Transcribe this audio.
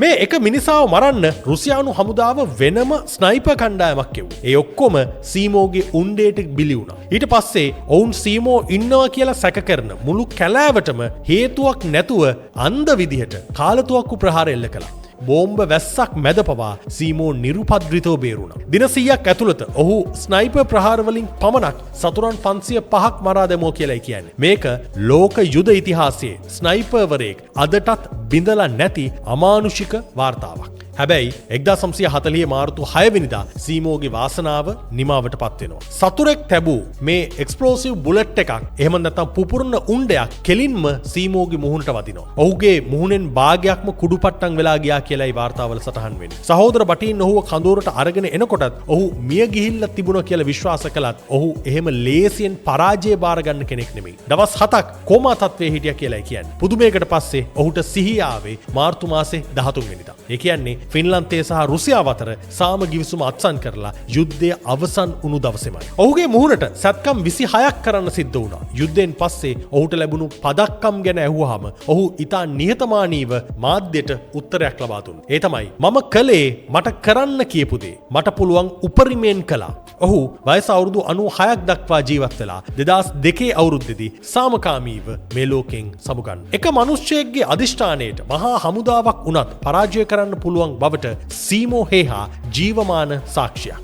මේ එක මිනිසාව මරන්න රුසියානු හමුදාව වෙනම ස්නයිපර් කණ්ඩායමක් කෙව්වා. ඒ ඔක්කොම සීමෝගේ උණ්ඩේට බිලි වුණා. ඊට පස්සේ ඔවුන් සීමෝ ඉන්නවා කියලා සැක කරන මුළු කැලෑවටම හේතුවක් නැතුව අන්ධ විදිහට කාලතුවක්කු ප්‍රහාර එල්ල කළා. බෝම්බ වැස්සක් මැද පවා සීමෝ නිරුපද්‍රිතව බේරුණා. දින 100ක් ඇතුළත ඔහු ස්නයිපර් ප්‍රහාර වලින් පමණක් සතුරන් 505ක් මරා දැමුවා කියලායි කියන්නේ. මේක ලෝක යුද ඉතිහාසයේ ස්නයිපර්වරයෙක් අදටත් බිඳලා නැති අමානුෂික වාර්තාවක්. හැබැයි 1940 මාර්තු 6 වෙනිදා සීමෝගේ වාසනාව නිමාවට පත් වෙනවා. සතුරෙක් තැබූ මේ එක්ස්ප්ලෝසිව් බුලට් එකක් එහෙම නැත්නම් පුපුරන උණ්ඩයක් කෙලින්ම සීමෝගේ මුහුණට වදිනවා. ඔහුගේ මුහුණෙන් භාගයක්ම කුඩුපට්ටම් වෙලා ගියා කියලායි වාර්තාවල සටහන් වෙන්නේ. සහෝදර බටීන් ඔහුව කඳවුරට අරගෙන එනකොටත් ඔහු මිය ගිහිල්ලා තිබුණා කියලා විශ්වාස කළත් ඔහු එහෙම ලේසියෙන් පරාජය බාර ගන්න කෙනෙක් නෙමෙයි. දවස් 7ක් කොමා තත්ත්වයේ හිටියා කියලායි කියන්නේ. පුදුමයකට පස්සේ ඔහුට සිහිය ආවේ මාර්තු මාසේ 13 වෙනිදා. ඒ කියන්නේ ෆින්ලන්තයේ සහ රුසියාව අතර සාම ගිවිසුම අත්සන් කරලා යුද්ධය අවසන් වුණු දවසේමයි. ඔහුගේ මුහුණට සැත්කම් 26ක් කරන්න සිද්ධ වුණා. යුද්ධයෙන් පස්සේ ඔහුට ලැබුණු පදක්කම් ගැන ඇහුවාම ඔහු ඉතා නිහතමානීව මාධ්‍යයට උත්තරයක් ලබා දුන්නා. ඒ තමයි මම කළේ මට කරන්න කියපු දේ. මට පුළුවන් උපරිමයෙන් කළා. ඔහු වයස අවුරුදු 96ක් දක්වා ජීවත් වෙලා 2002 අවුරුද්දේදී සාමකාමීව මේ ලෝකෙන් සමුගන්න. එක මිනිස්සෙක්ගේ අදිෂ්ඨානයට මහා හමුදාවක් උනත් පරාජය කරන්න පුළුවන් බවට සීමෝ හේහා ජීවමාන සාක්ෂියක්.